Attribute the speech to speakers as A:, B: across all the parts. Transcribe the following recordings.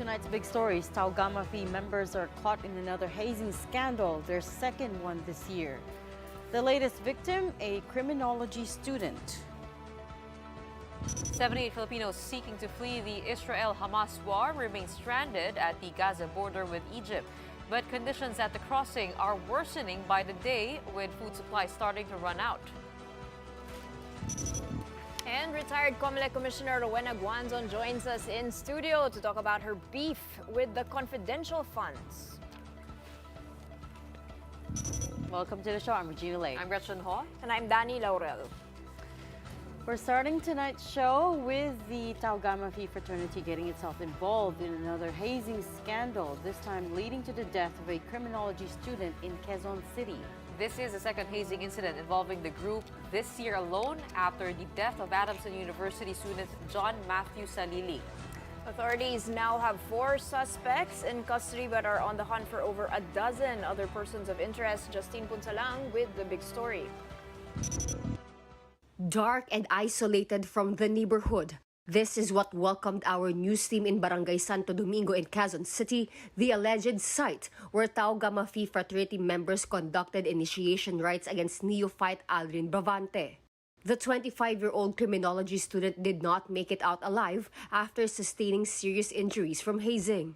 A: tonight's big stories. Tau Gamma Phi members are caught in another hazing scandal, their second one this year. The latest victim, a criminology student.
B: 78 Filipinos seeking to flee the Israel-Hamas war remain stranded at the Gaza border with Egypt. But conditions at the crossing are worsening by the day, with food supplies starting to run out.
C: And retired COMELEC Commissioner Rowena Guanzon joins us in studio to talk about her beef with the confidential funds.
A: Welcome to the show. I'm Regina Lake.
B: I'm Gretchen Ho.
C: And I'm Dani Laurel.
A: We're starting tonight's show with the Tau Gamma Phi fraternity getting itself involved in another hazing scandal, this time leading to the death of a criminology student in Quezon City.
B: This is the second hazing incident involving the group this year alone after the death of Adamson University student John Matthew Salili.
C: Authorities now have 4 suspects in custody but are on the hunt for over a dozen other persons of interest. Justine Punsalang with the big story.
D: Dark and isolated from the neighborhood. This is what welcomed our news team in Barangay Santo Domingo in Quezon City, the alleged site where Tau Gamma Phi fraternity members conducted initiation rites against neophyte Aldrin Bravante. The 25-year-old criminology student did not make it out alive after sustaining serious injuries from hazing.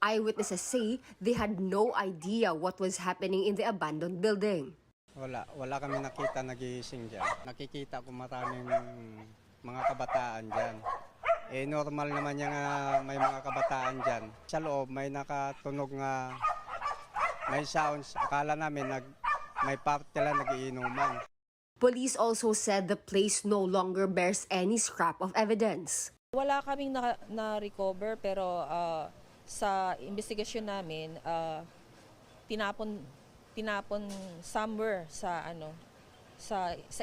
D: Eyewitnesses say they had no idea what was happening in the abandoned building.
E: Wala kami nakita nagigising dyan. Nakikita ko maraming mga kabataan dyan. Normal naman yung may mga kabataan dyan. Sa loob may nakatunog nga, may sounds. Akala namin may party lang nagiinuman.
D: Police also said the place no longer bears any scrap of evidence.
F: Wala kaming na-recover pero sa investigasyon namin, tinapon somewhere sa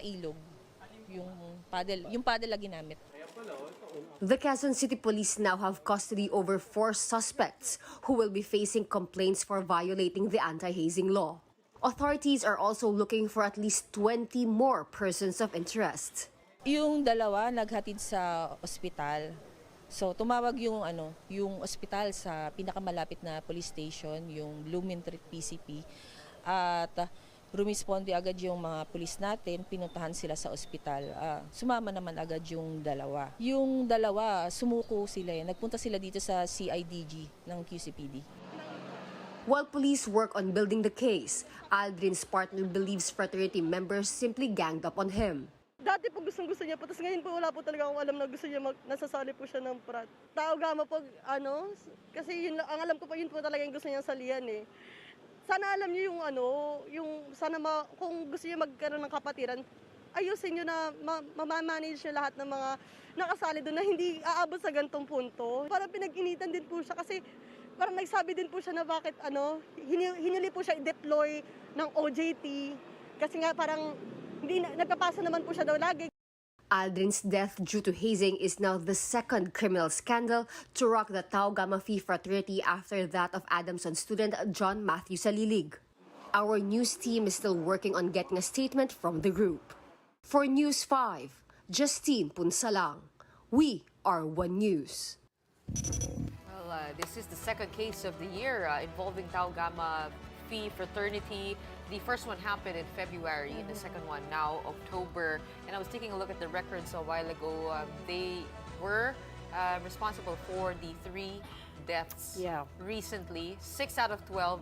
F: ilog yung paddle lagi namin.
D: The Quezon City Police now have custody over 4 suspects who will be facing complaints for violating the anti-hazing law. Authorities are also looking for at least 20 more persons of interest.
F: Yung dalawa naghatid sa ospital. So tumawag yung ospital sa pinakamalapit na police station, yung Lumen Street PCP. At rumisponde agad yung mga pulis natin, pinuntahan sila sa ospital. Sumama naman agad yung dalawa. Yung dalawa, sumuko sila. Nagpunta sila dito sa CIDG ng QCPD.
D: While police work on building the case, Aldrin's partner believes fraternity members simply ganged up on him.
G: Dati po gustong-gusto niya po, tapos ngayon po wala po talaga akong alam na gusto niya nasasali po siya ng prat. Tau Gamma po, kasi yun, ang alam ko po yun po talaga yung gusto niyang salihan eh. Sana alam niyo kung gusto niyo magkaroon ng kapatiran, ayusin niyo na ma-manage niyo lahat ng mga nakasali doon na hindi aabot sa gantong punto. Parang pinag-initan din po siya kasi parang nagsabi din po siya na bakit hinuli po siya i-deploy ng OJT kasi nga parang hindi nagpapasa naman po siya daw lagi.
D: Aldrin's death due to hazing is now the second criminal scandal to rock the Tau Gamma Phi fraternity after that of Adamson student John Matthew Salilig. Our news team is still working on getting a statement from the group. For News 5, Justine Punsalang. We are One News.
B: Well, this is the second case of the year involving Tau Gamma Phi fraternity. The first one happened in February, and the second one now October. And I was taking a look at the records a while ago. They were responsible for the 3 deaths recently. 6 out of 12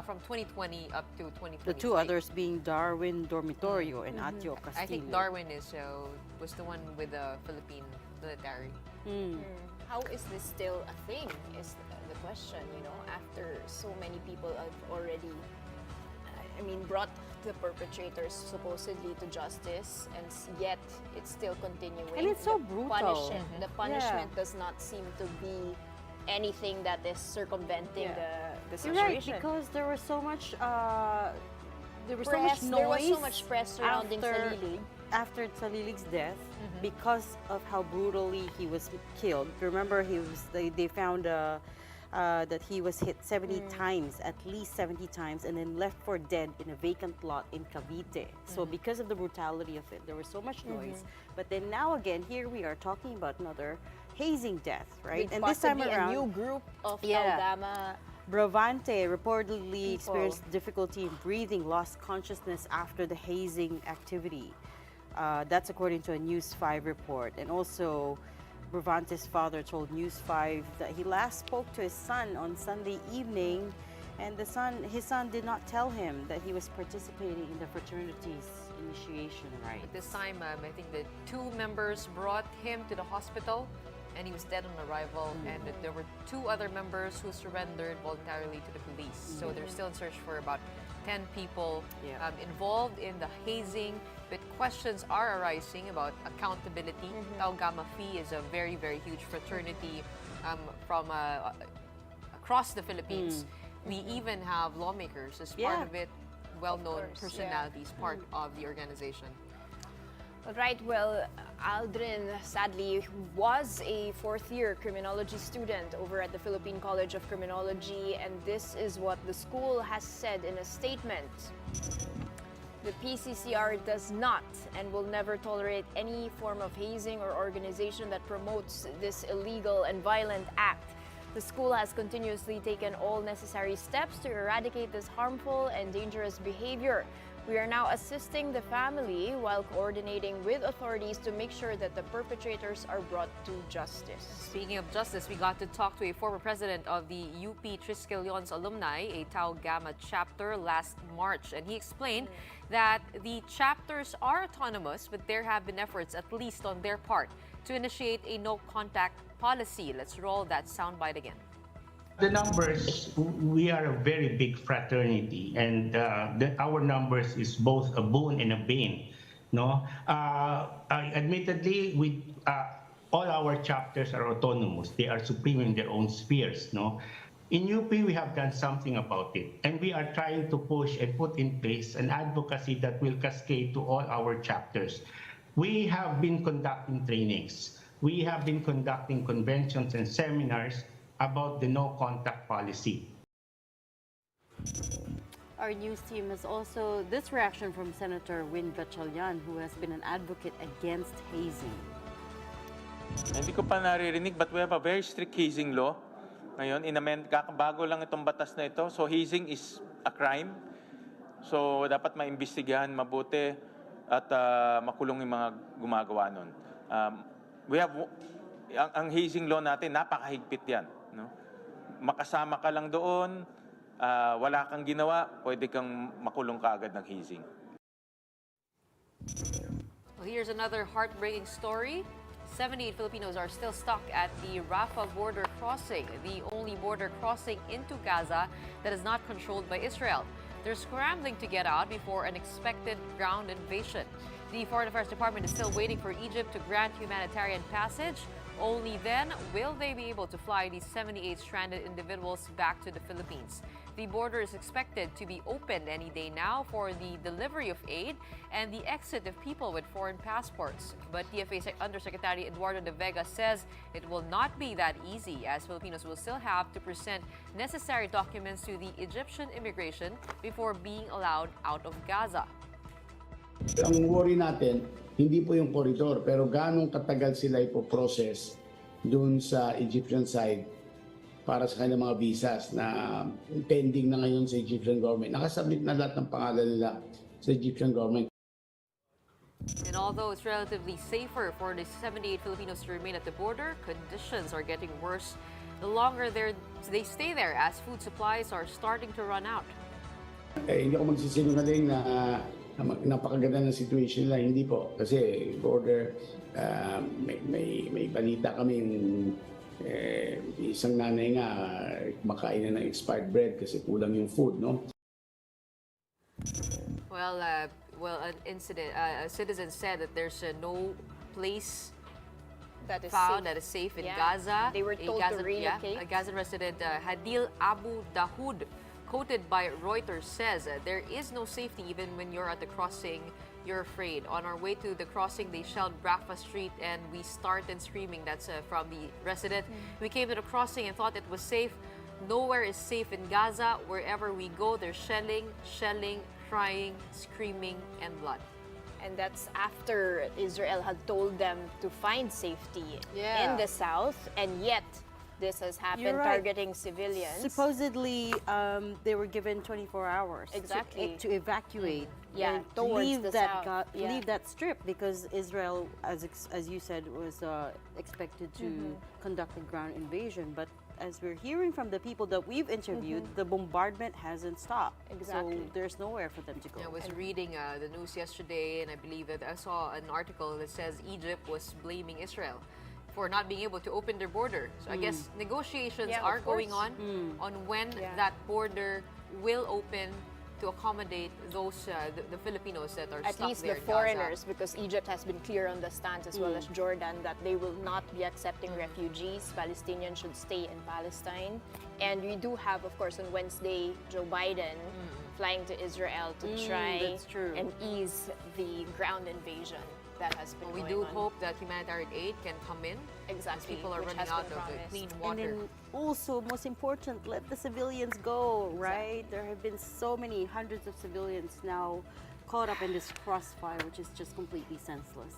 B: from 2020 up to 2023.
A: The 2 others being Darwin Dormitorio and Atio Castillo.
B: I think Darwin was the one with the Philippine military.
C: How is this still a thing is the question, after so many people have already brought the perpetrators supposedly to justice, and yet it's still continuing.
A: And it's so brutal.
C: The punishment does not seem to be anything that is circumventing the situation.
A: You're right, because there was so much
C: There was so much press surrounding Salilig.
A: After Salilig's death, because of how brutally he was killed. Remember, they found that he was hit 70 times, at least 70 times, and then left for dead in a vacant lot in Cavite. So because of the brutality of it, there was so much noise. But then now again, here we are talking about another hazing death, right?
C: With
A: And this time
C: possibly
A: around,
C: a new group of Tau
A: Yeah.
C: Gamma.
A: Bravante reportedly
C: People.
A: experienced difficulty in breathing, lost consciousness after the hazing activity. That's according to a News 5 report. And also, Bravante's father told News 5 that he last spoke to his son on Sunday evening, and his son did not tell him that he was participating in the fraternity's initiation rite.
B: At this time, I think the 2 members brought him to the hospital, and he was dead on arrival. And there were 2 other members who surrendered voluntarily to the police. So they're still in search for about 10 people
A: Yeah.
B: involved in the hazing. But questions are arising about accountability. Tau Gamma Phi is a very, very huge fraternity from across the Philippines. We even have lawmakers as part
A: Yeah.
B: of it, well-known
C: course, yeah.
B: personalities, part of the organization.
C: All right, well, Aldrin sadly was a 4th-year criminology student over at the Philippine College of Criminology, and this is what the school has said in a statement. The PCCR does not and will never tolerate any form of hazing or organization that promotes this illegal and violent act. The school has continuously taken all necessary steps to eradicate this harmful and dangerous behavior. We are now assisting the family while coordinating with authorities to make sure that the perpetrators are brought to justice.
B: Speaking of justice, we got to talk to a former president of the UP Triskelions alumni, a Tau Gamma chapter, last March. And he explained that the chapters are autonomous, but there have been efforts, at least on their part, to initiate a no-contact policy. Let's roll that soundbite again.
H: The numbers, we are a very big fraternity, and our numbers is both a boon and a bane. No, admittedly, all our chapters are autonomous. They are supreme in their own spheres. No, in UP we have done something about it, and we are trying to push and put in place an advocacy that will cascade to all our chapters. We have been conducting trainings. We have been conducting conventions and seminars about the no-contact policy.
A: Our news team has also this reaction from Senator Win Gatchalian, who has been an advocate against hazing.
I: Hindi ko pa naririnig, but we have a very strict hazing law. Ngayon, kakabago lang itong batas na ito. So hazing is a crime. So dapat maimbestigahan mabuti at makulong yung mga gumagawa nun. Ang hazing law natin, napakahigpit yan. No? Makasama ka lang doon, wala kang ginawa, pwede kang makulong kaagad ng hazing.
B: Well, here's another heartbreaking story. 78 Filipinos are still stuck at the Rafah border crossing, the only border crossing into Gaza that is not controlled by Israel. They're scrambling to get out before an expected ground invasion. The Foreign Affairs Department is still waiting for Egypt to grant humanitarian passage. Only then will they be able to fly these 78 stranded individuals back to the Philippines. The border is expected to be opened any day now for the delivery of aid and the exit of people with foreign passports. But DFA Undersecretary Eduardo de Vega says it will not be that easy, as Filipinos will still have to present necessary documents to the Egyptian immigration before being allowed out of Gaza.
J: Ang worry natin, hindi po yung corridor, pero ganong katagal sila ipoprocess dun sa Egyptian side para sa kanilang mga visas na pending na ngayon sa Egyptian government. Nakasubmit na lahat ng pangalan nila sa Egyptian government.
B: And although it's relatively safer for the 78 Filipinos to remain at the border, conditions are getting worse the longer they stay there, as food supplies are starting to run out.
J: Hindi ako magsisinungaling na napakaganda ng situation nila. Hindi po. Kasi border, may balita kaming isang nanay nga makain na ng expired bread kasi kulang yung food, no?
B: Well, a citizen said that there's no place
C: That is
B: found
C: safe.
B: that is safe in
C: Yeah.
B: Gaza.
C: They were told to relocate.
B: A Gazan resident, Hadil Abu Dahoud, quoted by Reuters, says there is no safety even when you're at the crossing. You're afraid. On our way to the crossing, they shelled Rafah Street and we started screaming. That's from the resident. We came to the crossing and thought it was safe. Nowhere is safe in Gaza. Wherever we go, they're shelling, crying, screaming, and blood.
C: And that's after Israel had told them to find safety
B: Yeah.
C: in the south, and yet this has happened,
A: You're right.
C: targeting civilians.
A: Supposedly, they were given 24 hours
C: Exactly.
A: to evacuate.
C: Yeah,
A: and
C: towards
A: leave
C: the
A: that
C: south. Yeah.
A: leave that strip because Israel, as you said, was expected to conduct a ground invasion. But as we're hearing from the people that we've interviewed, the bombardment hasn't stopped.
C: Exactly.
A: So there's nowhere for them to go.
B: I was reading the news yesterday, and I believe that I saw an article that says Egypt was blaming Israel for not being able to open their border. So I guess negotiations
C: Yeah,
B: are
C: of
B: going
C: course.
B: on when
C: Yeah.
B: that border will open to accommodate those the Filipinos that are
C: At
B: stuck
C: least
B: there
C: the
B: in Gaza.
C: foreigners, because Egypt has been clear on the stance, as well as Jordan, that they will not be accepting refugees. Palestinians should stay in Palestine. And we do have, of course, on Wednesday, Joe Biden flying to Israel to try
A: that's true.
C: and ease the ground invasion that has been
B: We
C: going
B: do
C: on.
B: hope that humanitarian aid can come in.
C: Exactly,
B: Because people are
C: which
B: running
C: has
B: out
C: been
B: of the
C: promised.
B: clean
A: And
B: water.
A: then also, most important, let the civilians go, right? There have been so many hundreds of civilians now caught up in this crossfire, which is just completely senseless.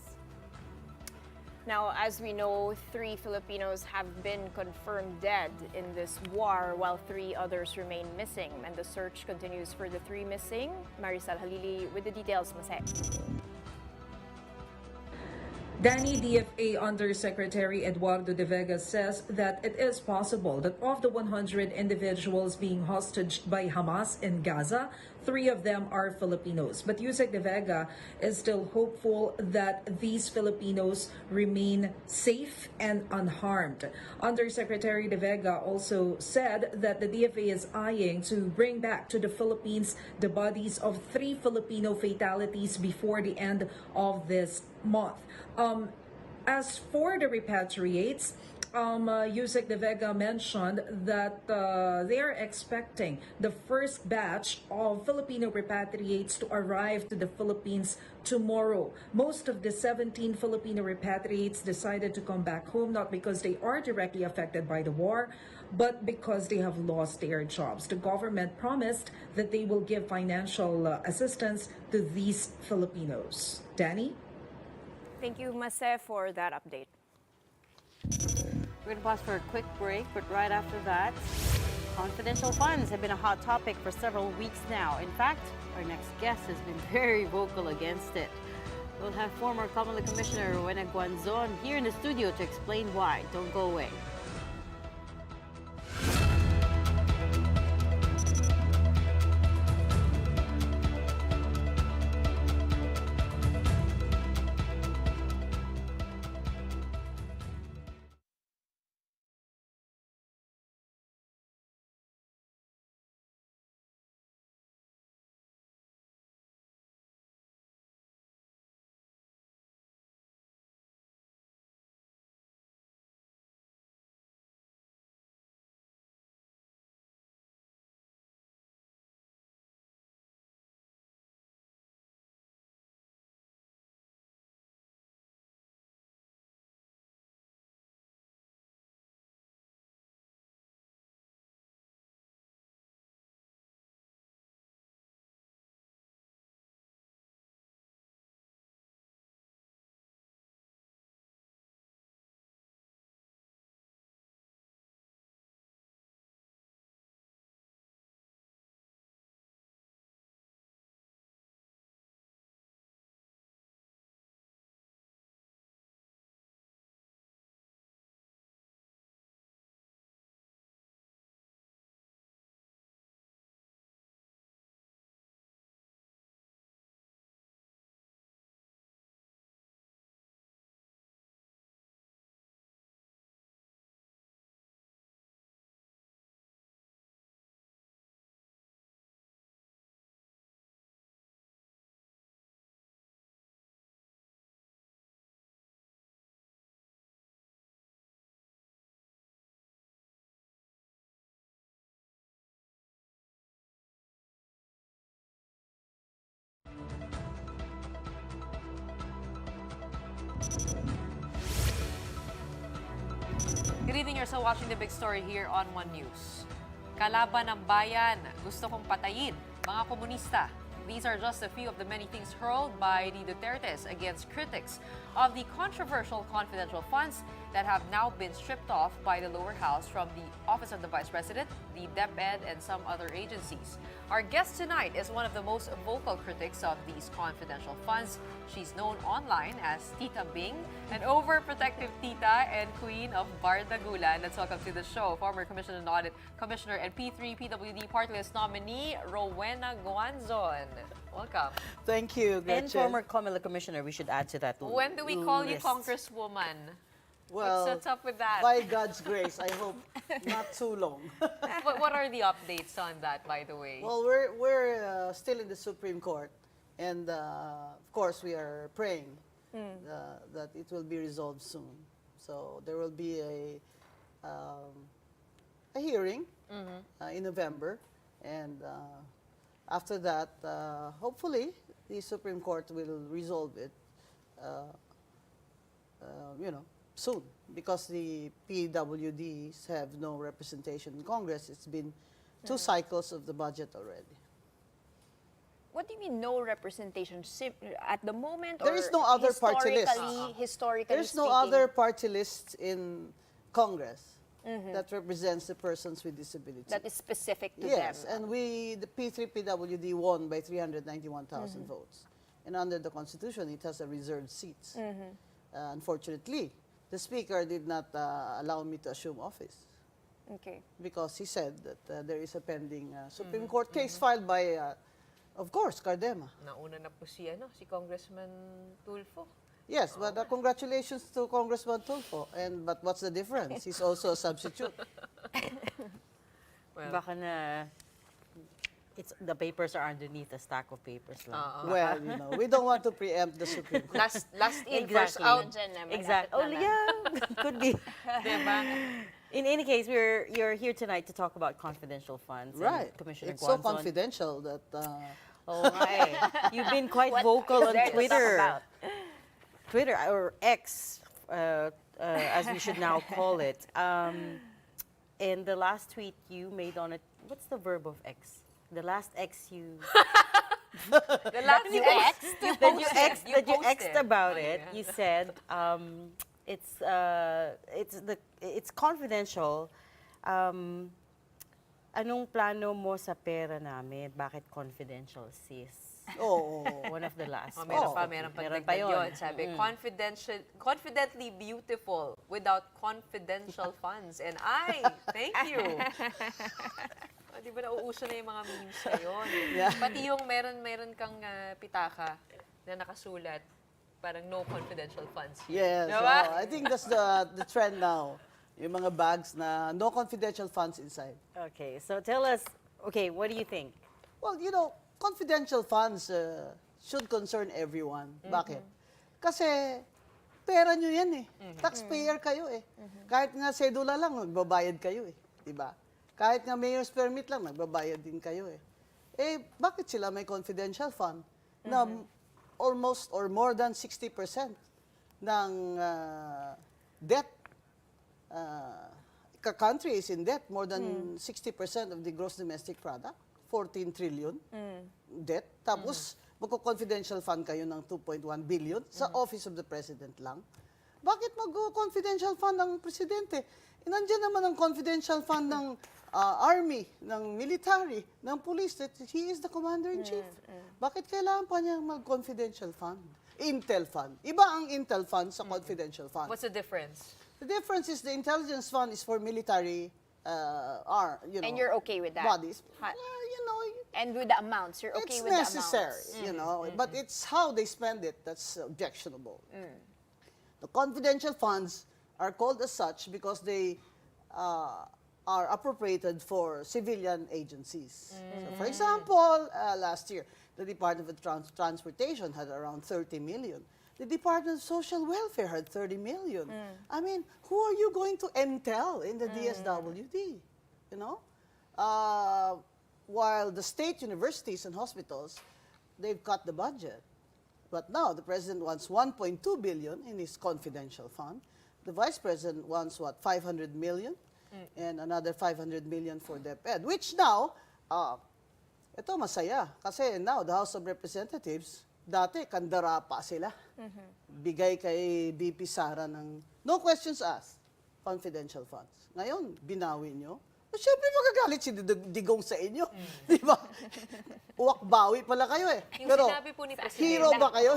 C: Now, as we know, 3 Filipinos have been confirmed dead in this war, while 3 others remain missing. And the search continues for the 3 missing. Marisol Halili with the details, Masay.
K: Danny DFA Undersecretary Eduardo De Vega says that it is possible that of the 100 individuals being hostaged by Hamas in Gaza, 3 of them are Filipinos. But Yusek De Vega is still hopeful that these Filipinos remain safe and unharmed. Undersecretary De Vega also said that the DFA is eyeing to bring back to the Philippines the bodies of 3 Filipino fatalities before the end of this month. As for the repatriates, Yusek De Vega mentioned that they are expecting the first batch of Filipino repatriates to arrive to the Philippines tomorrow. Most of the 17 Filipino repatriates decided to come back home, not because they are directly affected by the war, but because they have lost their jobs. The government promised that they will give financial assistance to these Filipinos. Danny?
C: Thank you, Masay, for that update.
A: We're going to pause for a quick break, but right after that, confidential funds have been a hot topic for several weeks now. In fact, our next guest has been very vocal against it. We'll have former Kamala Commissioner Rowena Guanzon here in the studio to explain why. Don't go away.
B: Good evening, you're still watching The Big Story here on One News. Kalaban ng bayan, gusto kong patayin, mga komunista. These are just a few of the many things hurled by the Dutertes against critics of the controversial confidential funds that have now been stripped off by the lower house from the Office of the Vice President, the DepEd, and some other agencies. Our guest tonight is one of the most vocal critics of these confidential funds. She's known online as Tita Bing, an overprotective tita and queen of Bardagulan. Let's welcome to the show former Commissioner on Audit Commissioner and P3 PWD Party List nominee Rowena Guanzon. Welcome.
L: Thank you, Gretchen.
A: And former COMELEC Commissioner, we should add to that
B: When do we call you
A: list.
B: Congresswoman?
L: Well,
B: What's up with that?
L: by God's grace, I hope not too long.
B: What are the updates on that, by the way?
L: Well, we're still in the Supreme Court, and of course, we are praying that it will be resolved soon. So there will be a hearing in November, and after that, hopefully, the Supreme Court will resolve it. Soon, because the PWDs have no representation in Congress. It's been 2 cycles of the budget already.
C: What do you mean no representation? At the moment,
L: There
C: or
L: is no other party list.
C: Historically
L: There's no
C: speaking?
L: other party list in Congress that represents the persons with disabilities.
C: That is specific to
L: Yes,
C: them.
L: and the P3 PWD won by 391,000 votes. And under the Constitution, it has a reserved seats. Unfortunately, the Speaker did not allow me to assume office
C: Okay.
L: because he said that there is a pending Supreme Court case filed by, of course, Cardema.
B: Nauna na po si Congressman Tulfo.
L: Yes, but congratulations to Congressman Tulfo. But what's the difference? He's also a substitute.
B: Well,
A: Baka na, the papers are underneath a stack of papers lang.
L: Well, we don't want to preempt the Supreme Court.
B: last in, first out.
A: Exactly. Oh, yeah, could be.
B: Diba?
A: In any case, you're here tonight to talk about confidential funds.
L: Right.
A: And Commissioner
L: It's so
A: Guanzon.
L: confidential that...
A: Oh, my. You've been quite vocal on
C: there to talk
A: Twitter.
C: about?
A: Twitter, or X, as we should now call it. And the last tweet you made on it, what's the verb of X? The last X you...
B: The last
C: You
B: X
A: that you X'd about
B: Oh,
A: it,
B: yeah.
A: you said it's confidential. Anong plano mo sa pera namin? Bakit confidential, sis?
L: Oh.
A: One of the last.
B: Meron pa
A: Meron
B: yun. Sabi, confidently beautiful without confidential funds. And thank you. Di ba nauuso na yung mga memes ngayon?
L: Yeah.
B: Pati yung meron kang pitaka na nakasulat, parang no confidential funds.
L: Yes,
B: Diba?
L: I think that's the trend now. Yung mga bags na no confidential funds inside.
A: Okay, so tell us, what do you think?
L: Well, confidential funds should concern everyone. Bakit? Kasi pera nyo yan eh. Taxpayer kayo eh. Kahit nga sedula lang, magbabayad kayo eh. Diba? Kahit nga mayor's permit lang, magbabayad din kayo eh. Bakit sila may confidential fund? Na almost or more than 60% ng debt, country is in debt, more than 60% of the gross domestic product, 14 trillion debt. Tapos, magko-confidential fund kayo ng 2.1 billion sa Office of the President lang. Bakit mag-confidential fund ng Presidente? Nandiyan naman ang confidential fund ng Army, ng military, ng police, that he is the Commander-in-Chief. Bakit kailangan pa niya mag-confidential fund? Intel fund. Iba ang Intel fund sa confidential fund.
B: What's the difference?
L: The difference is the intelligence fund is for military,
C: And you're okay with that?
L: bodies.
C: And with the amounts, you're okay
L: It's
C: with the
L: necessary,
C: amounts?
L: but it's how they spend it that's objectionable. The confidential funds are called as such because they are appropriated for civilian agencies. So for example, last year, the Department of Transportation had around 30 million. The Department of Social Welfare had 30 million. I mean, who are you going to entail in the DSWD? While the state universities and hospitals, they've cut the budget. But now the president wants 1.2 billion in his confidential fund. The vice president wants 500 million, and another 500 million for DepEd, which now Ito masaya kasi now the House of Representatives, dati kandara pa sila. Bigay kay VP Sara ng no questions asked, confidential funds. Ngayon, binawi nyo. Siyempre magagalit si Digong sa inyo. Di ba? Uwak-bawi pala kayo eh.
B: Yung sinabi po ni Presidente.
L: Hero ba kayo?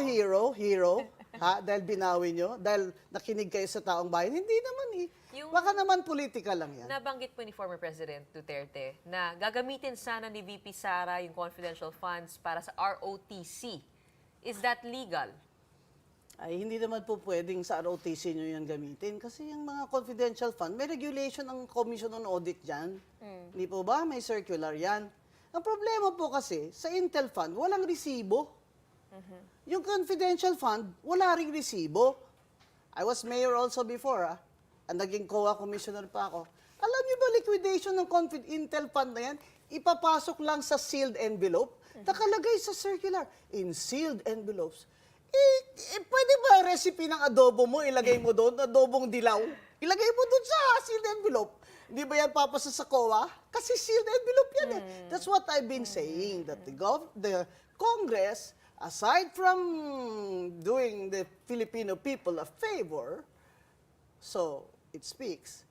L: Hero? Ha? Dahil binawi nyo? Dahil nakinig kayo sa taong bayan? Hindi naman eh. Baka naman politika lang yan.
B: Nabanggit po ni former President Duterte na gagamitin sana ni VP Sara yung confidential funds para sa ROTC. Is that legal?
L: Ay, hindi naman po pwedeng sa ROTC nyo yan gamitin. Kasi yung mga confidential fund, may regulation ang Commission on Audit dyan. Hindi po ba? May circular yan. Ang problema po kasi, sa Intel Fund, walang resibo. Yung confidential fund, wala ring resibo. I was mayor also before, Ang naging COA commissioner pa ako. Alam niyo ba, liquidation ng Intel Fund na yan, ipapasok lang sa sealed envelope, nakalagay sa circular, in sealed envelopes. Pwede ba recipe ng adobo mo, ilagay mo doon, adobong dilaw? Ilagay mo doon sa sealed envelope. Hindi ba yan papasa sa COA? Kasi sealed envelope yan eh. That's what I've been saying, that the Congress, aside from doing the Filipino people a favor, so it speaks,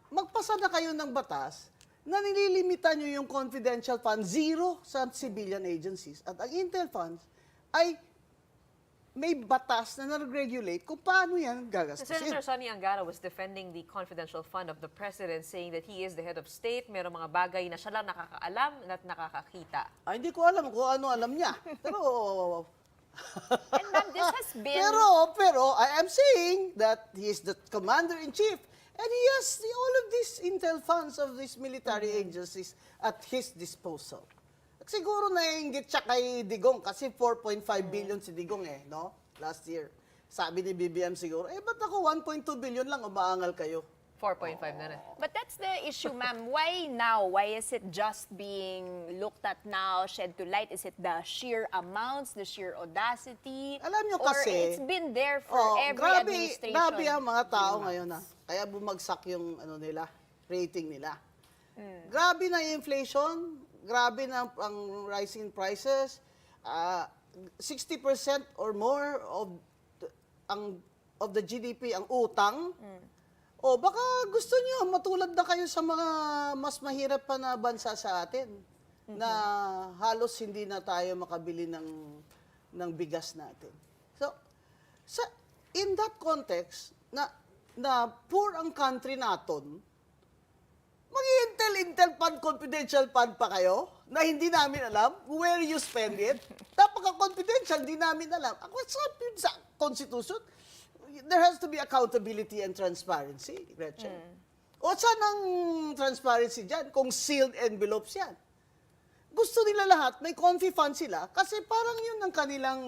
L: magpasa na kayo ng batas na nililimitan nyo yung confidential fund, zero sa civilian agencies. At ang Intel funds ay may batas na nag-regulate kung paano yan gagastusin.
B: Senator Sonny Angara was defending the confidential fund of the president, saying that he is the head of state, merong mga bagay na siya lang nakakaalam at nakakakita.
L: Hindi ko alam kung ano alam niya. Pero
C: And ma'am, this has been...
L: Pero I am saying that he is the commander-in-chief and he has all of these intel funds of these military agencies at his disposal. Siguro naiinggit siya kay Digong kasi 4.5 billion si Digong no? Last year. Sabi ni BBM siguro, ba't ako 1.2 billion lang, umaangal kayo?
B: 4.5 na rin.
C: But that's the issue, ma'am. Why now? Why is it just being looked at now, shed to light? Is it the sheer amounts, the sheer audacity?
L: Alam nyo
C: or
L: kasi,
C: it's been there for every administration?
L: Grabe ang mga tao ngayon Kaya bumagsak yung rating nila. Grabe na yung inflation, grabe na ang rising prices. 60% or more of the GDP ang utang. Baka gusto niyo matulad na kayo sa mga mas mahirap pa na bansa sa atin na halos hindi na tayo makabili ng bigas natin. So, in that context, na poor ang country naton, mag-intel fund, confidential fund pa kayo na hindi namin alam where you spend it. Napaka-confidential, hindi namin alam. What's up sa Constitution? There has to be accountability and transparency, Gretchen. O saan ang transparency dyan kung sealed envelopes yan? Gusto nila lahat, may Confi fund sila kasi parang yun ang kanilang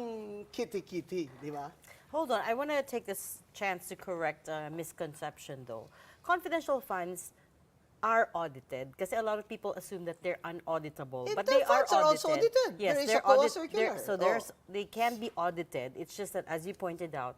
L: kitty-kitty, di ba?
A: Hold on, I want to take this chance to correct a misconception though. Confidential funds are audited kasi a lot of people assume that they're unauditable, but they are
L: funds are
A: audited.
L: also audited.
A: Yes,
L: There is
A: they're
L: a COA
A: audited.
L: circular.
A: So they can be audited. It's just that, as you pointed out,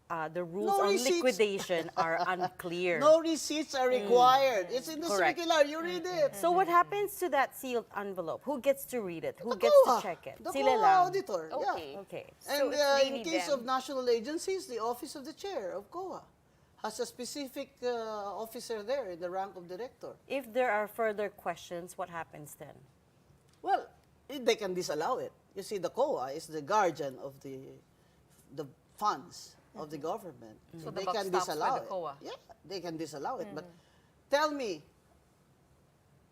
A: the rules
L: No
A: on
L: receipts.
A: liquidation are unclear.
L: No receipts are required. It's in the
A: Correct.
L: circular. You read it.
A: So what happens to that sealed envelope? Who gets to read it? Who
L: The
A: gets
L: COA.
A: to check it?
L: The
A: Sila
L: COA
A: lang.
L: auditor.
C: Okay.
L: Yeah.
A: Okay.
L: And
C: it's really
L: in case
C: them.
L: of national agencies, the office of the chair of COA has a specific officer there in the rank of director.
A: If there are further questions, what happens then?
L: Well, they can disallow it. You see, the COA is the guardian of the funds of the government.
B: So
L: they
B: the buck
L: can
B: stops with
L: disallow
B: the COA.
L: it. Yeah, they can disallow it. But tell me,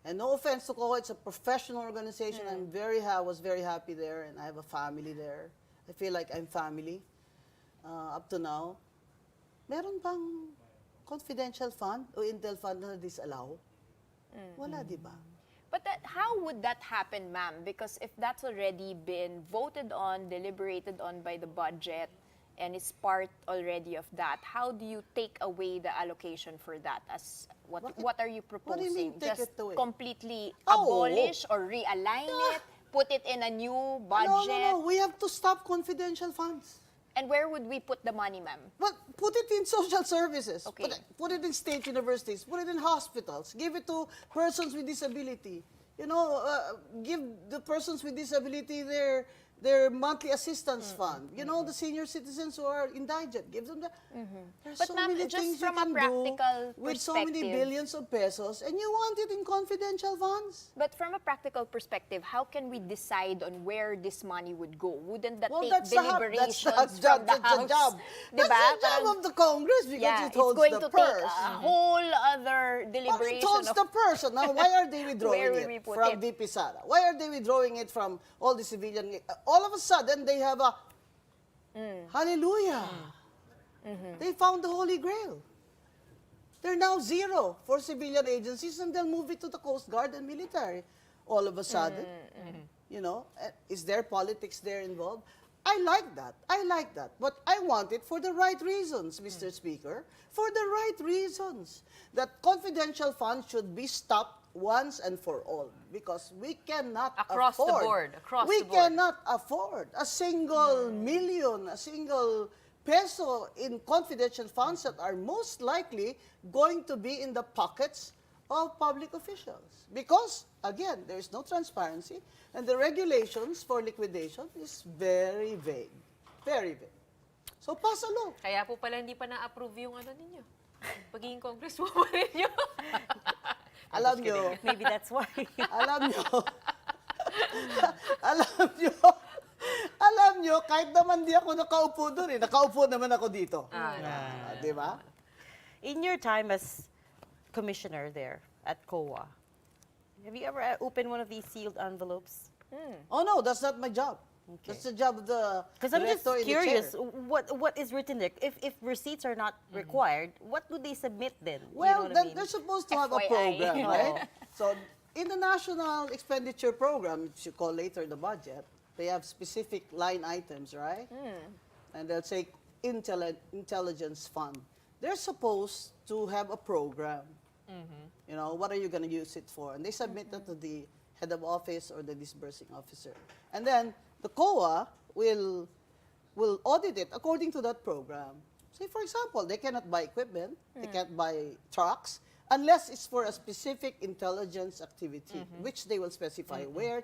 L: and no offense to COA, it's a professional organization. I was very happy there, and I have a family there. I feel like I'm family up to now. Meron bang confidential fund o intel fund na disallow? Wala, di ba?
C: But how would that happen, ma'am? Because if that's already been voted on, deliberated on by the budget, and it's part already of that, how do you take away the allocation for that? As what are you proposing?
L: What do you mean, take
C: Just
L: it away?
C: completely
L: Oh.
C: abolish or realign it? Put it in a new budget?
L: No. We have to stop confidential funds.
C: And where would we put the money, ma'am?
L: But put it in social services.
C: Okay.
L: Put it in state universities. Put it in hospitals. Give it to persons with disability. Give the persons with disability their monthly assistance fund. The senior citizens who are indigent, give them that. There's
C: But
L: so
C: ma'am,
L: many
C: just
L: things you
C: from a
L: can
C: practical
L: do with so many
C: perspective.
L: billions of pesos, and you want it in confidential funds.
C: But from a practical perspective, how can we decide on where this money would go? Wouldn't that
L: Well,
C: take
L: that's
C: deliberations
L: that's
C: from the
L: that's
C: House?
L: the job.
C: Diba?
L: That's the job
C: Parang-
L: of the Congress because
C: yeah,
L: it
C: it's
L: holds
C: going
L: the
C: to
L: purse.
C: take a whole other
L: Well,
C: deliberation
L: it holds
C: of
L: the purse. Now, why are they withdrawing
C: Where will we
L: it
C: put
L: from
C: it?
L: VP Sara? Why are they withdrawing it from all the civilian? All of a sudden, they have a hallelujah. They found the Holy Grail. They're now zero for civilian agencies, and they'll move it to the Coast Guard and military. All of a sudden, is there politics there involved? I like that. I like that. But I want it for the right reasons, Mr. Speaker. For the right reasons. That confidential funds should be stopped once and for all. Because we cannot
B: Across the
L: afford.
B: board, across
L: we
B: the board.
L: cannot afford a single million, a single peso in confidential funds that are most likely going to be in the pockets of public officials. Because, again, there is no transparency, and the regulations for liquidation is very vague. Very vague. So, pass a law.
B: Kaya po pala hindi pa na-approve yung ano ninyo. Pagiging congresswoman ninyo.
L: Alam nyo,
A: Maybe that's why.
L: alam nyo, alam nyo, kahit naman di ako nakaupo doon nakaupo naman ako dito. Di ba?
A: In your time as commissioner there at COA, have you ever opened one of these sealed envelopes?
L: Oh no, that's not my job. That's the job of the
A: Because I'm just
L: director in the
A: curious,
L: chair.
A: what is written there? If receipts are not required, what do they submit then?
L: Well,
A: you know what I
L: then
A: mean?
L: they're supposed to have a
C: FYI.
L: program, right? So, in the National Expenditure Program, which you call later the budget, they have specific line items, right? And they'll say intelligence fund. They're supposed to have a program. What are you going to use it for? And they submit that to the head of office or the disbursing officer. And then the COA will audit it according to that program. Say, for example, they cannot buy equipment, they can't buy trucks, unless it's for a specific intelligence activity, which they will specify where,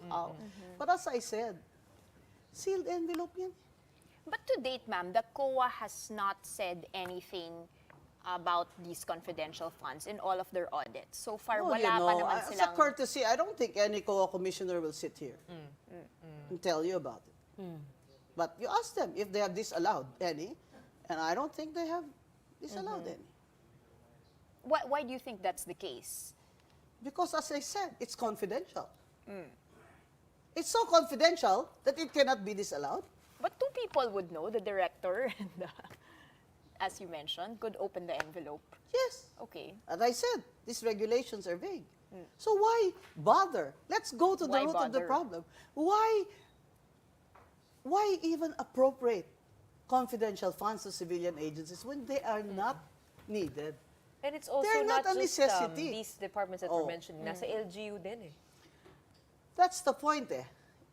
L: how. But as I said, sealed envelope yan.
C: But to date, ma'am, the COA has not said anything about these confidential funds in all of their audits. So far,
L: Well,
C: wala pa naman
L: as a
C: silang...
L: courtesy, I don't think any COA commissioner will sit here and tell you about it. But you ask them if they have disallowed any, and I don't think they have disallowed any.
C: Why do you think that's the case?
L: Because as I said, it's confidential. It's so confidential that it cannot be disallowed.
C: But two people would know, the director and the, as you mentioned, could open the envelope.
L: Yes.
C: Okay.
L: As I said, these regulations are vague. So why bother? Let's go to the
C: Why
L: root of the
C: bother?
L: problem. Why even appropriate confidential funds to civilian agencies when they are not needed?
B: And it's also
L: They're not a
B: just
L: necessity.
B: these departments that
L: Oh.
B: were mentioned. Nasa LGU din eh.
L: That's the point eh.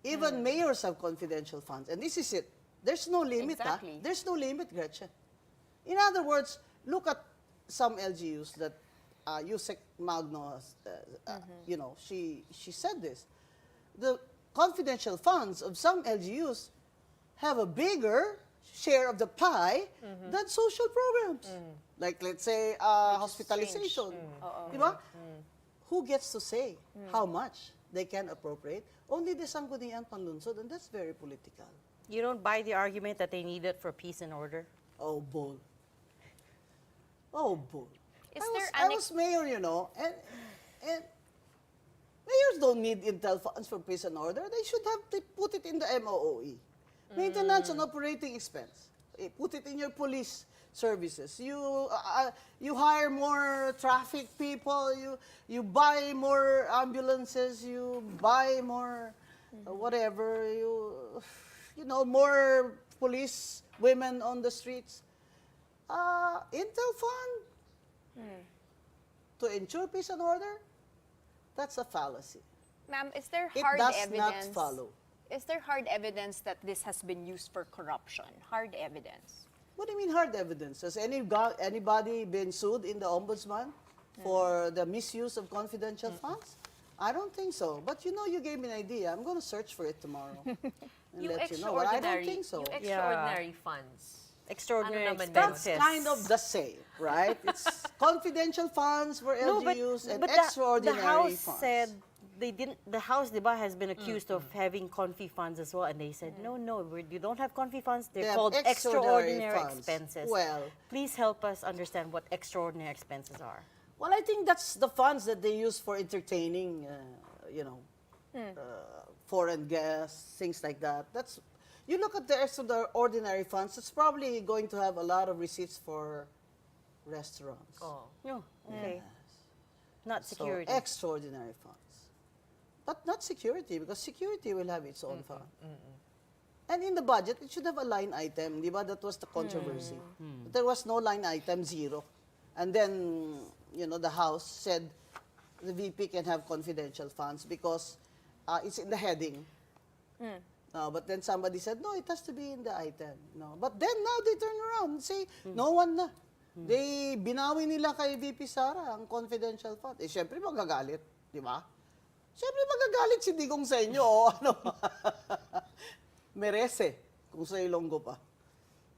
L: Even mayors have confidential funds. And this is it. There's no limit,
C: Exactly.
L: There's no limit, Gretchen. In other words, look at some LGUs that Yusek Magno, she said this. The confidential funds of some LGUs have a bigger share of the pie than social programs. Like, let's say, hospitalization. Diba? Who gets to say how much they can appropriate? Only the Sangguniang Panlunsod, and that's very political.
A: You don't buy the argument that they need it for peace and order?
L: Oh, bull. Oh, bull.
C: Is
L: I
C: there
L: was,
C: an
L: I was mayor, and mayors don't need intel funds for peace and order. They should have to put it in the MOOE. Maintenance and operating expense. Put it in your police services. You hire more traffic people. You buy more ambulances. You buy more whatever. More police women on the streets. Intel fund to ensure peace and order. That's a fallacy.
C: Ma'am, is there
L: It
C: hard
L: does
C: evidence?
L: not follow.
C: Is there hard evidence that this has been used for corruption? Hard evidence.
L: What do you mean hard evidence? Has anybody been sued in the ombudsman for the misuse of confidential funds? I don't think so. But you know, you gave me an idea. I'm going to search for it tomorrow and
B: You
L: let you know. But I don't think so.
B: You extraordinary funds.
A: Extraordinary
B: Ano naman
A: expenses.
L: That's kind of the same, right? It's confidential funds for LGUs and
A: but
L: extraordinary
A: the House
L: funds.
A: said they didn't. The House, diba, has been accused of having Confi funds as well, and they said no, you don't have Confi funds. They're
L: They have
A: called
L: extraordinary
A: extraordinary
L: funds.
A: expenses.
L: Well,
A: please help us understand what extraordinary expenses are.
L: well, I think that's the funds that they use for entertaining, foreign guests, things like that. That's you look at the extraordinary funds. It's probably going to have a lot of receipts for restaurants.
B: Oh.
A: No, okay, not
L: So
A: security.
L: extraordinary funds, but not security because security will have its own fund. And in the budget, it should have a line item, di ba? That was the controversy. But there was no line item, zero. And then, the House said the VP can have confidential funds because it's in the heading. But then somebody said, no, it has to be in the item. No. But then now they turn around and say, no one na. They binawi nila kay VP Sara ang confidential fund. Eh, syempre magagalit, di ba? Syempre magagalit si Digong sa inyo, o ano. Merese, kung sa Ilonggo pa.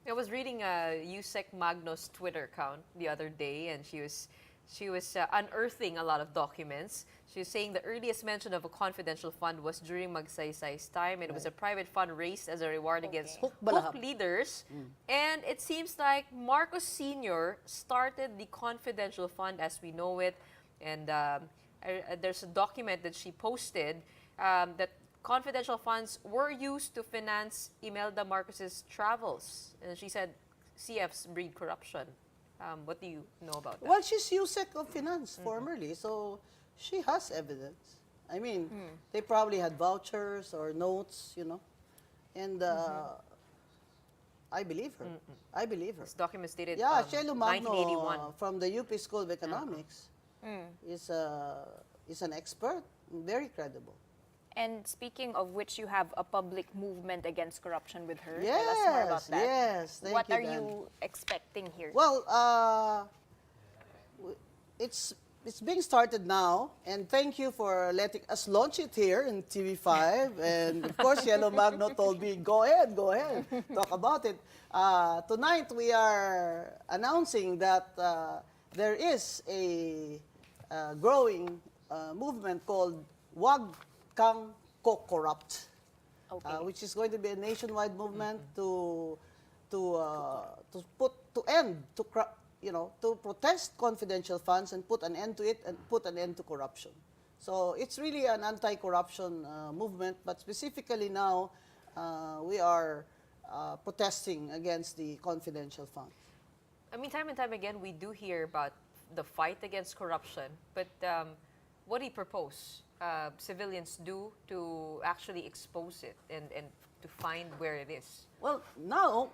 B: I was reading Yusek Magno's Twitter account the other day, and she was unearthing a lot of documents. She was saying the earliest mention of a confidential fund was during Magsaysay's time, and it was a private fund raised as a reward against hook leaders. And it seems like Marcos Sr. started the confidential fund as we know it, and there's a document that she posted that confidential funds were used to finance Imelda Marcos's travels. And she said CFs breed corruption. What do you know about that?
L: Well, she's USEC of Finance formerly, so she has evidence. I mean, they probably had vouchers or notes, and I believe her. I believe her.
B: This document stated
L: Yeah, Chelo Magno
B: 1981.
L: from the UP School of Economics is an expert, very credible.
C: And speaking of which, you have a public movement against corruption with her.
L: Yes,
C: Tell us more about that.
L: yes. Thank
C: What
L: you,
C: are
L: Dan.
C: you expecting here?
L: Well, it's being started now, and thank you for letting us launch it here in TV5. And of course, Yellow Magno told me, go ahead, talk about it. Tonight, we are announcing that there is a growing movement called Wag Kang Ko-Corrupt, which is going to be a nationwide movement to protest confidential funds and put an end to it and put an end to corruption. So it's really an anti-corruption movement, but specifically now we are protesting against the confidential funds.
B: I mean, time and time again, we do hear about the fight against corruption, but what do you propose civilians do to actually expose it and to find where it is?
L: Well, now,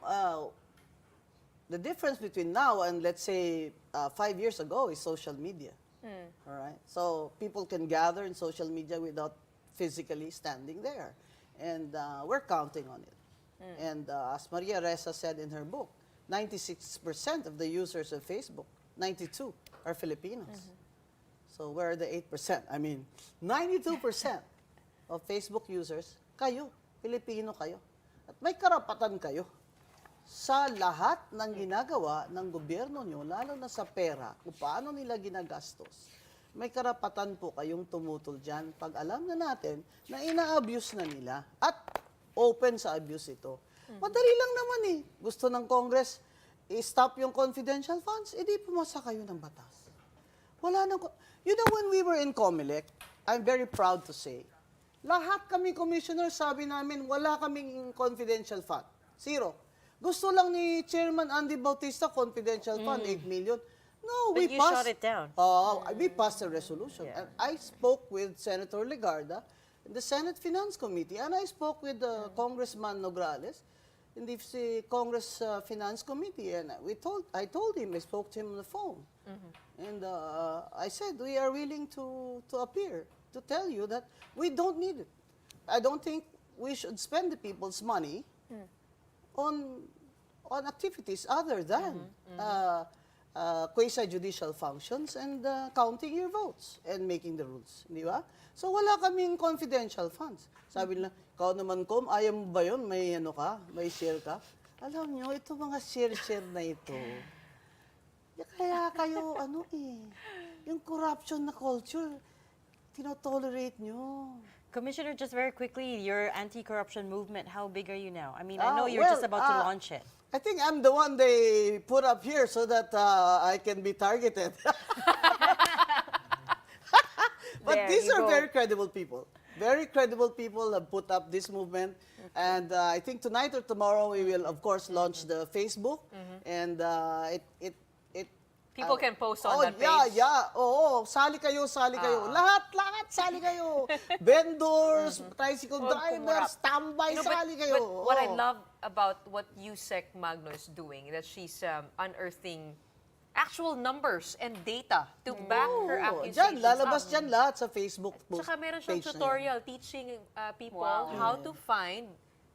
L: the difference between now and, let's say, 5 years ago is social media. All right? So people can gather in social media without physically standing there. And we're counting on it. And as Maria Ressa said in her book, 96% of the users of Facebook, 92, are Filipinos. So where are the 8%? I mean, 92% of Facebook users, kayo, Pilipino kayo. At may karapatan kayo sa lahat ng ginagawa ng gobyerno nyo, lalo na sa pera, kung paano nila ginagastos. May karapatan po kayong tumutol dyan pag alam na natin na ina-abuse na nila at open sa abuse ito. Madali lang naman eh. Gusto ng Congress, i-stop yung confidential funds, edi pumasa kayo ng batas. Wala nang... You know, when we were in COMELEC, I'm very proud to say, lahat kami commissioners, sabi namin, wala kaming confidential fund. Zero. Gusto lang ni Chairman Andy Bautista, confidential fund, 8 million. No,
A: But you shot it down.
L: We passed a resolution.
A: Yeah.
L: And I spoke with Senator Legarda in the Senate Finance Committee, and I spoke with Congressman Nograles in the Congress Finance Committee, and I told him, I spoke to him on the phone. And I said, we are willing to appear, to tell you that we don't need it. I don't think we should spend the people's money on activities other than quasi-judicial functions and counting your votes and making the rules. Di ba? So wala kaming confidential funds. Sabi nila, ikaw naman, Kom, ayaw mo ba yun? May ano ka? May share ka? Alam nyo, ito mga share-share na ito. Kaya kayo, yung corruption na culture, tinotolerate nyo.
A: Commissioner, just very quickly, your anti-corruption movement, how big are you now? I mean, I know you're
L: Well,
A: just about to launch it.
L: I think I'm the one they put up here so that I can be targeted. But
C: There
L: these
C: you
L: are
C: go.
L: very credible people. Very credible people have put up this movement. And I think tonight or tomorrow we will, of course, launch the Facebook. And it
B: People can post on that page.
L: Oo, sali kayo. Lahat, sali kayo. Vendors, tricycle drivers, tambay,
B: You know,
L: sali kayo.
B: But what I
L: Oo.
B: love about what Yusek Magno is doing, that she's unearthing actual numbers and data to back her accusations
L: Diyan, lalabas
B: up.
L: dyan lahat sa Facebook post.
B: Tsaka meron siyang
L: page na yan.
B: tutorial teaching people how to find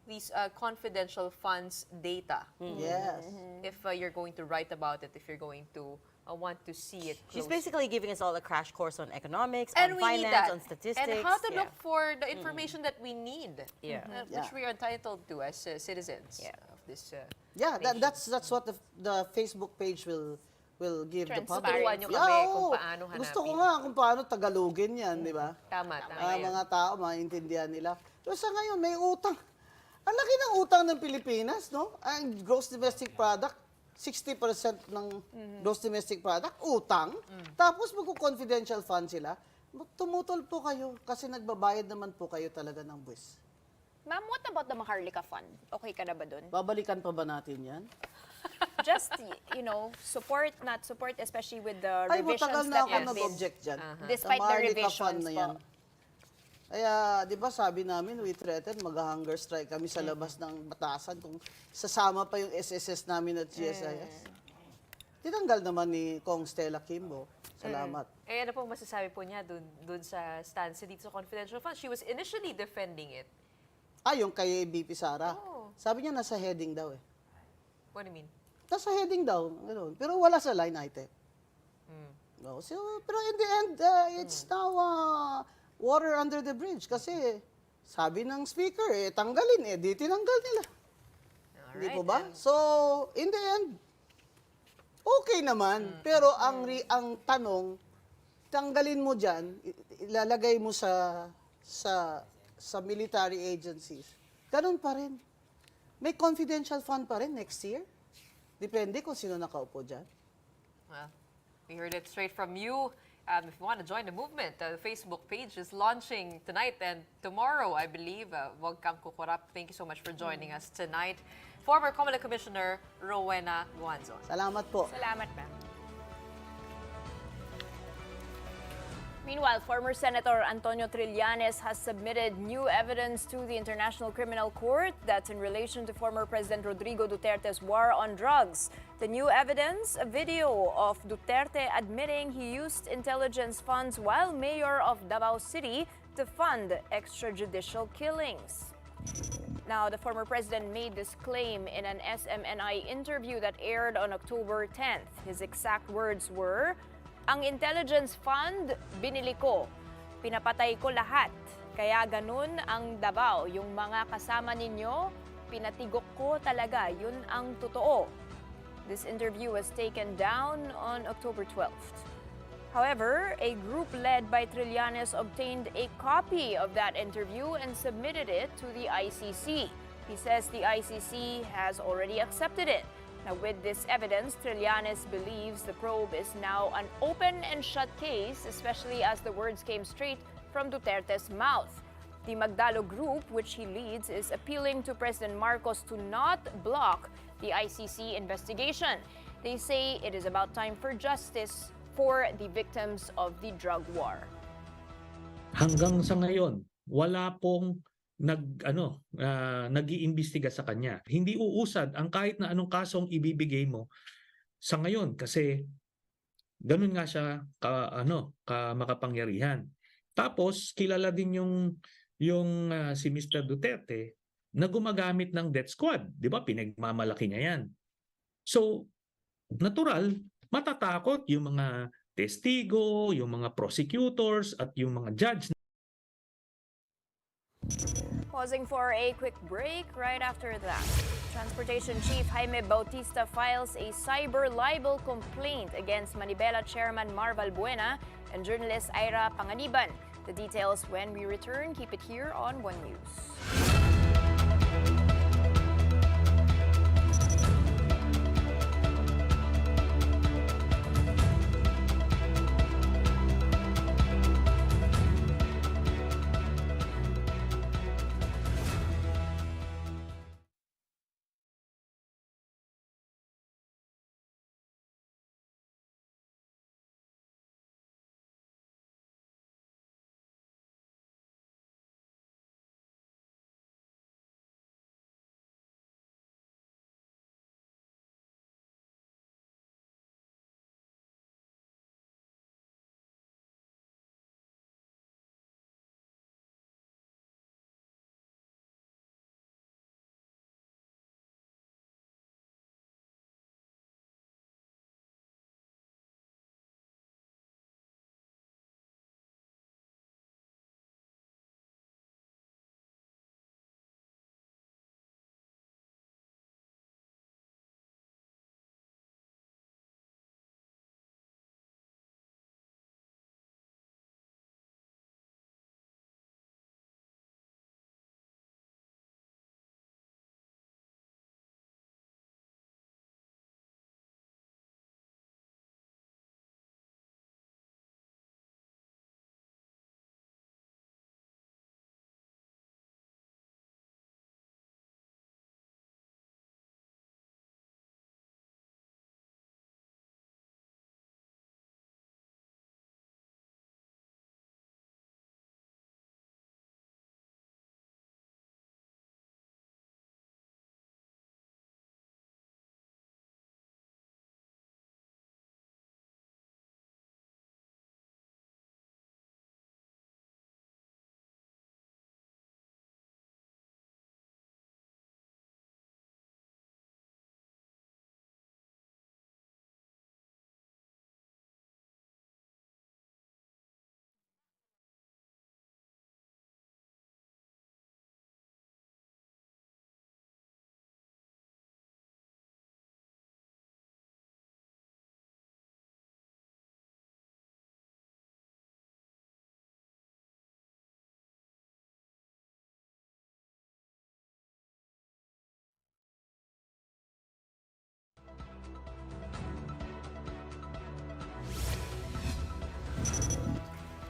B: these confidential funds data.
L: Yes.
B: If you're going to write about it, if you're going to want to see it
A: She's
B: closely.
A: basically giving us all a crash course on economics,
B: And
A: on
B: we need
A: finance,
B: that.
A: on statistics.
B: And how to look for the information that we need,
A: Yeah.
B: which we are entitled to as citizens of this
L: Yeah,
B: nation.
L: that's what the Facebook page will give the public.
B: Tuturuan nyo kami kung paano hanapin.
L: Gusto ko nga kung paano Tagalogin yan, di ba?
B: Tama yan.
L: Mga tao, maintindihan nila. Pero sa ngayon, may utang. Ang laki ng utang ng Pilipinas, no? Ang gross domestic product, 60% ng gross domestic product, utang. Tapos magko-confidential fund sila. Tumutol po kayo kasi nagbabayad naman po kayo talaga ng buwis.
C: Ma'am, what about the Maharlika Fund? Okay ka na ba dun?
L: Babalikan pa ba natin yan?
C: Just, support, not support, especially with the
L: Ay,
C: revisions
L: matagal na
C: that
L: ako
C: have been,
L: nag-object dyan.
C: despite
L: Sa
C: the
L: Maharlika
C: revisions
L: Fund na yan.
C: po.
L: Kaya, di ba sabi namin, we threatened, mag-hunger strike kami sa labas ng batasan kung sasama pa yung SSS namin at GSIS. Tinanggal naman ni Kong Stella Kimbo. Salamat.
B: Eh, ano po masasabi po niya dun sa stance dito sa confidential funds? She was initially defending it.
L: Yung kay BP Sara.
B: Oh.
L: Sabi niya nasa heading daw eh.
B: What do you mean?
L: Nasa heading daw. Ganun. Pero wala sa line item. No, so, pero in the end, it's now water under the bridge. Kasi sabi ng speaker, tanggalin di tinanggal nila. Hindi po ba? So, in the end, okay naman. Pero ang tanong, tanggalin mo dyan, ilalagay mo sa military agencies. Ganun pa rin. May confidential fund pa rin next year. Depende kung sino nakaupo dyan.
B: Well, we heard it straight from you. If you want to join the movement, the Facebook page is launching tonight and tomorrow, I believe. Wag kang kukurap. Thank you so much for joining us tonight. Former Comelec Commissioner Rowena Guanzon.
L: Salamat po.
C: Salamat, ma'am. Meanwhile, former Senator Antonio Trillanes has submitted new evidence to the International Criminal Court that's in relation to former President Rodrigo Duterte's war on drugs. The new evidence, a video of Duterte admitting he used intelligence funds while mayor of Davao City to fund extrajudicial killings. Now, the former president made this claim in an SMNI interview that aired on October 10th. His exact words were, "Ang intelligence fund, binili ko. Pinapatay ko lahat. Kaya ganun ang Davao. Yung mga kasama ninyo, pinatigok ko talaga. Yun ang totoo." This interview was taken down on October 12th. However, a group led by Trillanes obtained a copy of that interview and submitted it to the ICC. He says the ICC has already accepted it. Now, with this evidence, Trillanes believes the probe is now an open and shut case, especially as the words came straight from Duterte's mouth. The Magdalo Group, which he leads, is appealing to President Marcos to not block the ICC investigation. They say it is about time for justice for the victims of the drug war.
M: Hanggang sa ngayon, wala pong nag-iimbestiga sa kanya. Hindi uusad ang kahit na anong kasong ibibigay mo sa ngayon kasi ganun nga siya makapangyarihan. Tapos kilala din yung si Mr. Duterte na gumagamit ng death squad, 'di ba? Pinagmamalaki niya 'yan. So, natural matatakot yung mga testigo, yung mga prosecutors at yung mga judge.
C: Pausing for a quick break. Right after that, Transportation Chief Jaime Bautista files a cyber libel complaint against Manibela Chairman Marval Buena and journalist Ira Panganiban. The details when we return. Keep it here on One News.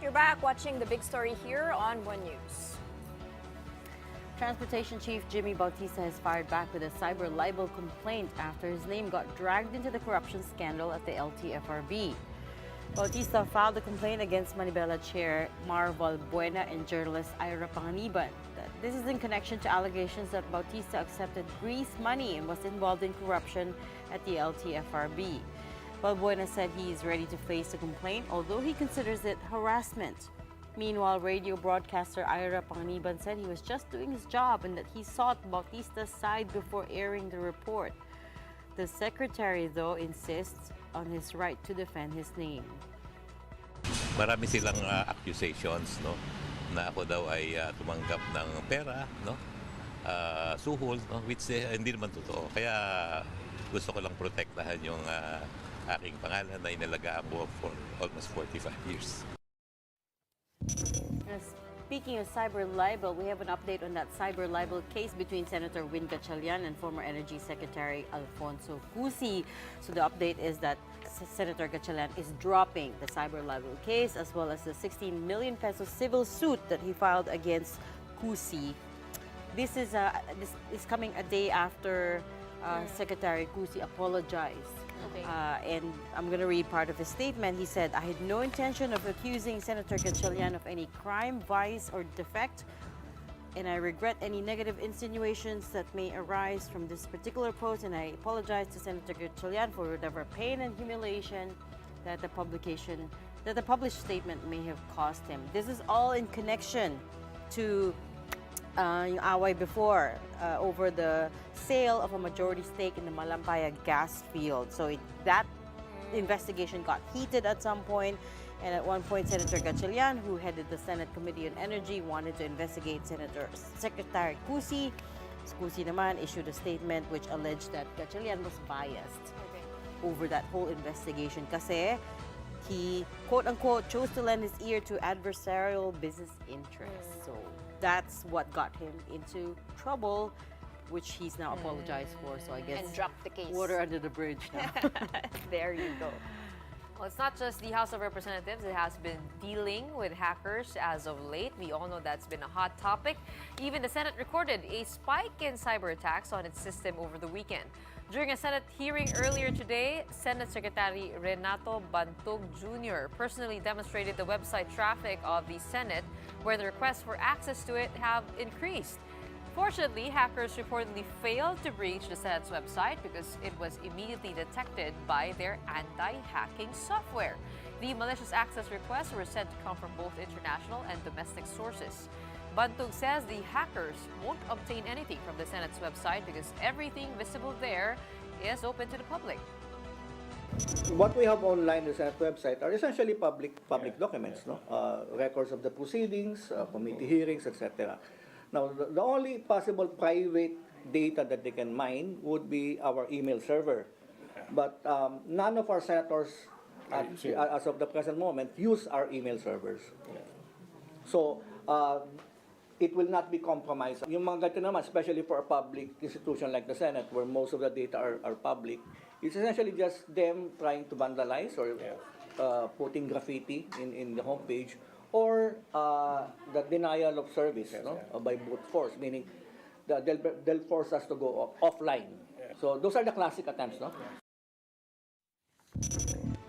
C: You're back watching the big story here on One News.
A: Transportation Chief Jimmy Bautista has fired back with a cyber libel complaint after his name got dragged into the corruption scandal at the LTFRB. Bautista filed a complaint against Manibela Chair Marval Buena and journalist Ira Panganiban. This is in connection to allegations that Bautista accepted grease money and was involved in corruption at the LTFRB. Buena said he is ready to face the complaint, although he considers it harassment. Meanwhile, radio broadcaster Ira Panganiban said he was just doing his job and that he sought Bautista's side before airing the report. The secretary, though, insists on his right to defend his name.
N: Marami silang accusations, no, na ako daw ay tumanggap ng pera, no, suhol, no, which hindi naman totoo. Kaya gusto ko lang protektahan yung aking pangalan na inalagaan ko for almost 45 years.
A: Speaking of cyber libel, we have an update on that cyber libel case between Senator Win Gatchalian and former Energy Secretary Alfonso Cusi. So the update is that Senator Gatchalian is dropping the cyber libel case as well as the 16 million peso civil suit that he filed against Cusi. This is coming a day after Secretary Cusi apologized.
C: Okay.
A: And I'm going to read part of his statement. He said, "I had no intention of accusing Senator Gatchalian of any crime, vice, or defect, and I regret any negative insinuations that may arise from this particular post, and I apologize to Senator Gatchalian for whatever pain and humiliation that the published statement may have caused him." This is all in connection to yung away before over the sale of a majority stake in the Malampaya gas field. So that investigation got heated at some point. And at one point, Senator Gatchalian, who headed the Senate Committee on Energy, wanted to investigate Secretary Cusi. Cusi naman issued a statement which alleged that Gatchalian was biased over that whole investigation kasi he, quote-unquote, chose to lend his ear to adversarial business interests. So that's what got him into trouble, which he's now apologized for. So I guess
C: And dropped the case.
A: water under the bridge now.
C: There you go.
B: Well, it's not just the House of Representatives that has been dealing with hackers as of late. We all know that's been a hot topic. Even the Senate recorded a spike in cyber attacks on its system over the weekend. During a Senate hearing earlier today, Senate Secretary Renato Bantog Jr. personally demonstrated the website traffic of the Senate, where the requests for access to it have increased. Fortunately, hackers reportedly failed to breach the Senate's website because it was immediately detected by their anti-hacking software. The malicious access requests were said to come from both international and domestic sources. Bantog says the hackers won't obtain anything from the Senate's website because everything visible there is open to the public.
O: What we have online on the Senate website are essentially public documents, no? Records of the proceedings, committee hearings, etc. Now, the only possible private data that they can mine would be our email server. But none of our senators, as of the present moment, use our email servers. So, it will not be compromised. Yung mga ganito naman, especially for a public institution like the Senate, where most of the data are public, it's essentially just them trying to vandalize or putting graffiti in the homepage, or the denial of service, no? By brute force, meaning they'll force us to go offline. So those are the classic attempts, no?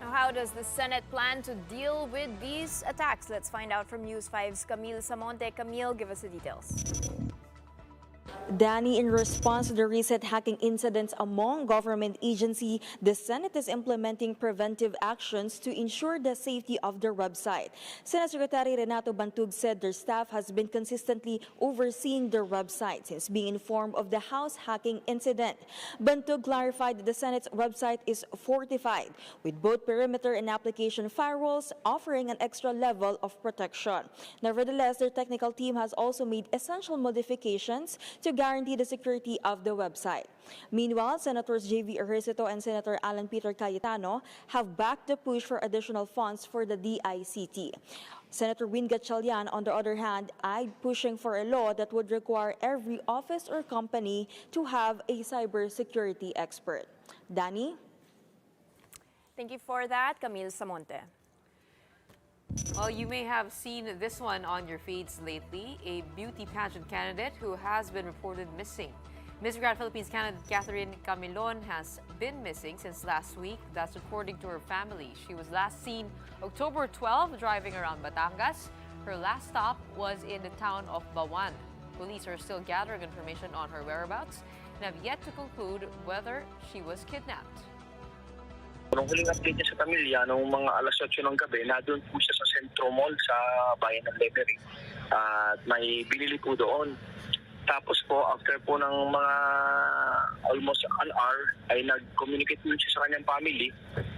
C: Now, how does the Senate plan to deal with these attacks? Let's find out from News 5's Camille Samonte. Camille, give us the details.
P: Danny, in response to the recent hacking incidents among government agencies, the Senate is implementing preventive actions to ensure the safety of their website. Senate Secretary Renato Bantog said their staff has been consistently overseeing their website since being informed of the House hacking incident. Bantog clarified that the Senate's website is fortified with both perimeter and application firewalls, offering an extra level of protection. Nevertheless, their technical team has also made essential modifications to guarantee the security of the website. Meanwhile, Senators J.V. Ejercito and Senator Alan Peter Cayetano have backed the push for additional funds for the DICT. Senator Win Gatchalian, on the other hand, eyed pushing for a law that would require every office or company to have a cybersecurity expert. Danny?
C: Thank you for that, Camille Samonte.
B: Well, you may have seen this one on your feeds lately, a beauty pageant candidate who has been reported missing. Miss Grand Philippines candidate Catherine Camilon has been missing since last week. That's according to her family. She was last seen October 12 driving around Batangas. Her last stop was in the town of Bawan. Police are still gathering information on her whereabouts and have yet to conclude whether she was kidnapped.
Q: Nung huling update niya sa pamilya, nung mga alas 8 ng gabi, nandun po siya sa Centro Mall sa bayan ng Lemery. At may binili po doon. Tapos po, after po ng mga almost an hour, ay nag-communicate po siya sa kanyang family.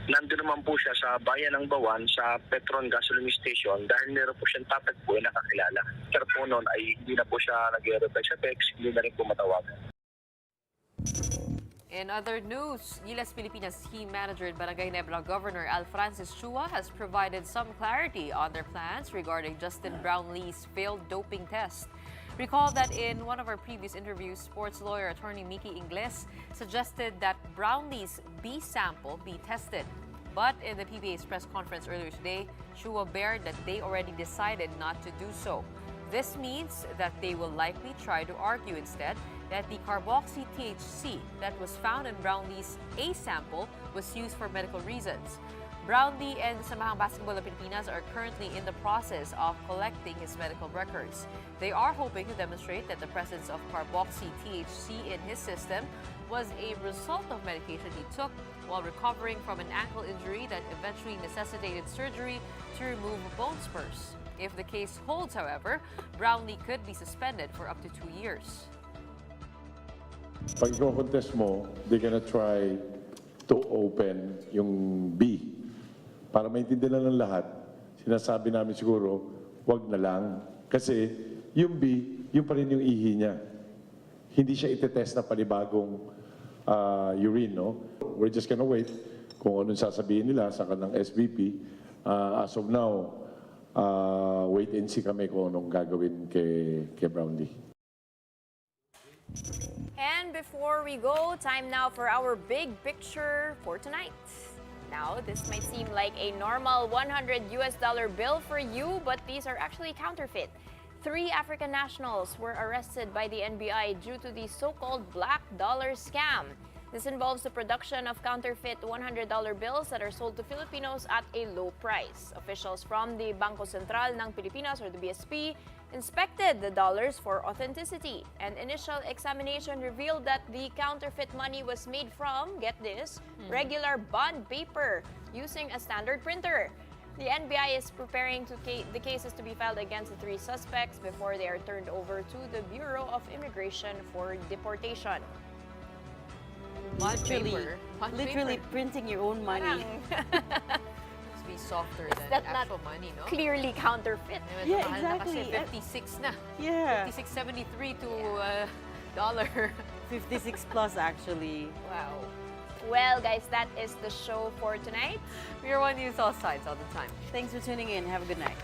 Q: Nandun naman po siya sa bayan ng Bawan, sa Petron Gasoline Station, dahil meron po siyang tatagpo ay nakakilala. Pero po noon ay hindi na po siya nag-reply sa text, hindi na rin po matawagan.
B: In other news, Gilas Pilipinas team manager and Barangay Nebra Governor Al Francis Chua has provided some clarity on their plans regarding Justin Brownlee's failed doping test. Recall that in one of our previous interviews, sports lawyer attorney Mickey Ingles suggested that Brownlee's B sample be tested. But in the PBA's press conference earlier today, Chua bared that they already decided not to do so. This means that they will likely try to argue instead that the carboxy-THC that was found in Brownlee's A sample was used for medical reasons. Brownlee and Samahang Basketball of Pilipinas are currently in the process of collecting his medical records. They are hoping to demonstrate that the presence of carboxy-THC in his system was a result of medication he took while recovering from an ankle injury that eventually necessitated surgery to remove bone spurs. If the case holds, however, Brownlee could be suspended for up to 2 years.
R: Pag i-contest mo, they're gonna try to open yung B. Para maintindihan ng lahat, sinasabi namin siguro, wag na lang. Kasi yung B, yung pa rin yung ihi niya. Hindi siya itetest na panibagong urine, no? We're just gonna wait kung anong sasabihin nila sa kanang SBP. As of now, wait and see kami kung anong gagawin kay Brownlee.
C: And before we go, time now for our big picture for tonight. Now, this might seem like a normal $100 bill for you, but these are actually counterfeit. 3 African nationals were arrested by the NBI due to the so-called black dollar scam. This involves the production of counterfeit $100 bills that are sold to Filipinos at a low price. Officials from the Bangko Sentral ng Pilipinas, or the BSP, inspected the dollars for authenticity. An initial examination revealed that the counterfeit money was made from, get this, regular bond paper using a standard printer. The NBI is preparing the cases to be filed against the 3 suspects before they are turned over to the Bureau of Immigration for deportation.
A: Literally printing your own money.
B: Must be softer than
C: that
B: actual money, no?
C: Clearly counterfeit.
A: Yeah, exactly.
B: Na kasi 56 na.
A: Yeah.
B: 56.73 to dollar.
A: 56 plus actually.
C: Wow. Well, guys, that is the show for tonight.
B: We are one news all sides all the time.
A: Thanks for tuning in. Have a good night.